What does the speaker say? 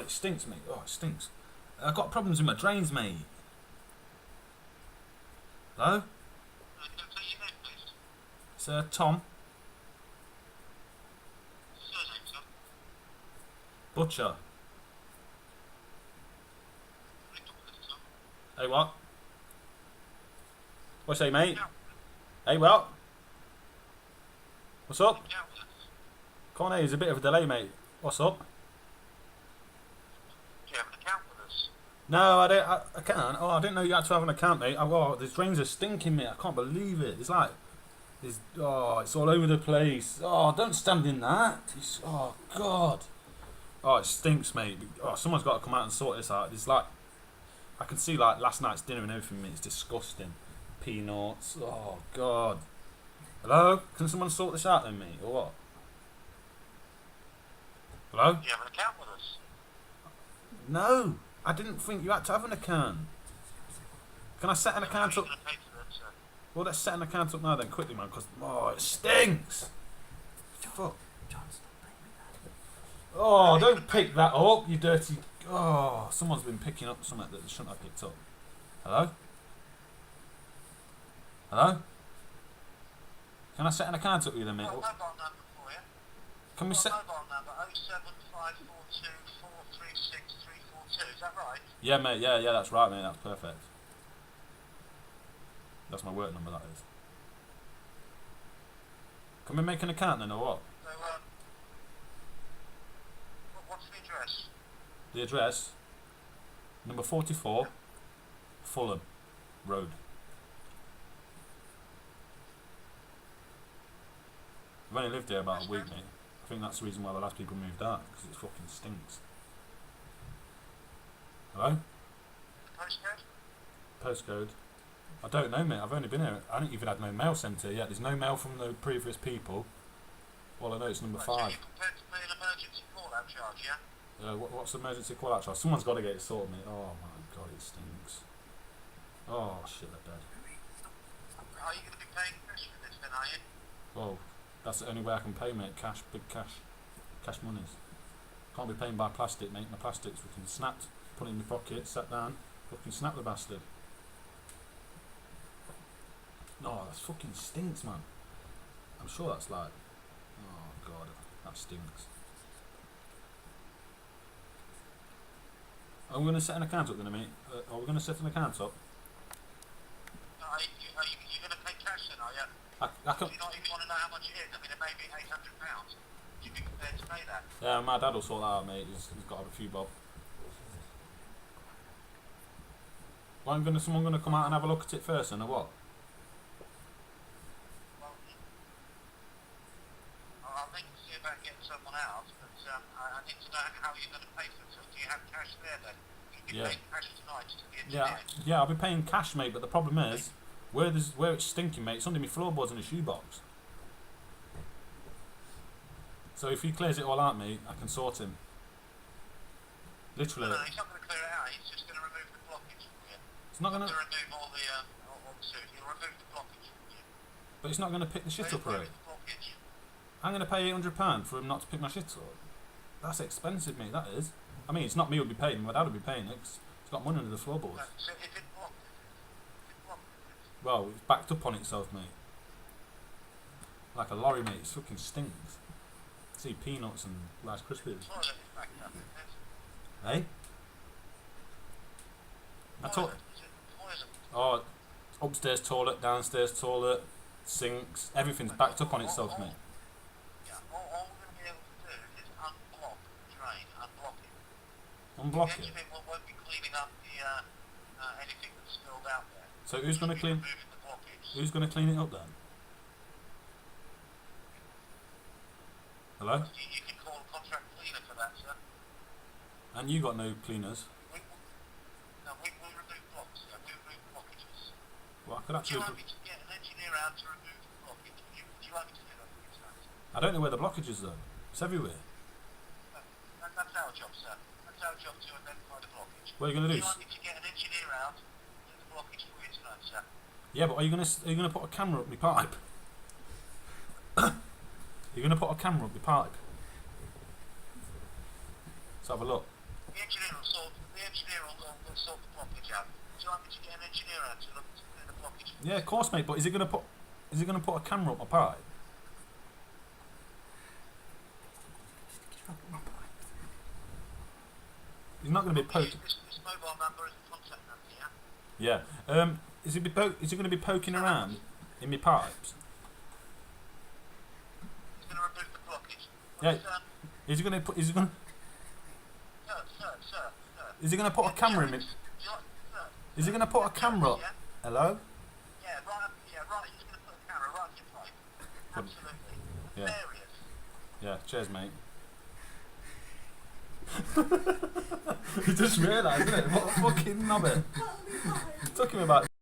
it stinks, mate. Oh, it stinks. I've got problems with my drains, mate. Hello? It's Tom. Butcher. Hey, what? What's say, mate? Hey, what? What's up? Can't hear, there's a bit of a delay, mate. What's up? Do you have an account with us? No, I don't. I can't. Oh, I didn't know you had to have an account, mate. Oh, the drains are stinking, mate. I can't believe it. It's like, it's all over the place. Oh, don't stand in that. Oh God. Oh, it stinks, mate. Oh, someone's got to come out and sort this out. It's like, I can see like last night's dinner and everything, mate. It's disgusting. Peanuts. Oh God. Hello? Can someone sort this out then, mate, or what? Hello? Do you have an account with us? No, I didn't think you had to have an account. Can I set an account How up? are you going to pay for that, sir? Well, let's set an account up now then, quickly, man, because, oh, it stinks! Fuck. Oh, don't pick that up, you dirty... Oh, someone's been picking up something that they shouldn't have picked up. Hello? Hello? Can I set an account up with you then, mate? I've got a mobile number for you. Can we set... Mobile number 07542 436 342. Is that right? Yeah, mate, yeah, that's right, mate, that's perfect. That's my work number, that is. Can we make an account then, or what? So, what's the address? The address, number 44, Fulham Road. I've only lived here about a week, mate. I think that's the reason why the last people moved out, because it fucking stinks. Hello? The postcode? Postcode? I don't know, mate. I've only been here. I haven't even had no mail sent here yet. There's no mail from the previous people. All I know is number 5. So you're prepared to pay an emergency call-out charge, yeah? What's the emergency call out charge? Someone's got to get it sorted, mate. Oh my God, it stinks. Oh shit, they're dead. Are you going to be paying cash for this then, are you? Well, that's the only way I can pay, mate. Cash, big cash. Cash monies. Can't be paying by plastic, mate. My plastic's fucking snapped. Put it in my pocket, sat down, fucking snap the bastard. No, that fucking stinks, man. I'm sure that's like... Oh God, that stinks. Are we going to set an account up then, mate? Are we going to set an account up? Are you going to pay cash then, are you? I can... Do you not even want to know how much it is? I mean, it may be £800. Would you be prepared to pay that? Yeah, my dad will sort that out, mate. He's got to have a few bob. Well, someone going to come out and have a look at it first, then, or what? Well, I'll think to see about getting someone out, but I need to know how you're going to pay for it. So do you have cash there then? You Yeah. pay cash tonight to the engineer. Yeah, I'll be paying cash, mate, but the problem is, where it's stinking, mate, it's under my floorboards in a shoebox. So if he clears it all out, mate, I can sort him. Literally. No, he's not going to clear it out, he's just going to remove the blockage for you. It's not going to... remove all the suit. He'll remove the blockage for you. But it's not going to pick the shit up, right? The blockage. I'm going to pay £800 for him not to pick my shit up. That's expensive, mate, that is. I mean, it's not me who'll be paying, my dad will be paying it, 'cause it's got money under the floorboards. So is it blocked? Well, it's backed up on itself, mate. Like a lorry, mate, it fucking stinks. See peanuts and Rice Krispies. Toilet is backed up, isn't it? Hey? I Toilet, is it toilet? Oh, upstairs toilet, downstairs toilet, sinks, everything's backed up on itself, mate. Yeah, all we're going to be able to do is unblock the drain, unblock it. Unblock The it. engineer won't be cleaning up the anything that's spilled out there. So who's going to clean? Removing the blockage. Who's going to clean it up then? Hello? You can call a contract cleaner for that, sir. And you got no cleaners? We remove blocks, sir. We remove blockages. Well, I could Would you actually. like me to get an engineer out to remove the blockage? Would you like me to do that for you, sir? I don't know where the blockage is though. It's everywhere. That's our job, sir. That's our job to identify the blockage. What are you going to do? Would you like me to get an engineer out to do the blockage for you tonight, sir? Yeah, but are you going to put a camera up my pipe? You're going to put a camera up your pipe? Let's have a look. Yeah, The engineer will sort. The engineer will sort the blockage out. Do you want me to get an engineer out to look through the blockage? Yeah, of course, mate. But is he gonna put a camera up my pipe? He's not gonna be poking. This mobile number is the contact number, yeah? Yeah. Is he gonna be poking around in my pipes? He's going to remove the blockage. Yeah. Sir, Is he gonna put? Is he gonna? sir. Is he gonna put a camera in me? Sir. Is he gonna put a camera? Yeah? Hello? Yeah, right. He's going to put a camera right in your pipe. Absolutely. Yeah. Hilarious. Yeah. Cheers, mate. You just realised, isn't it? What a fucking knobber. It took him about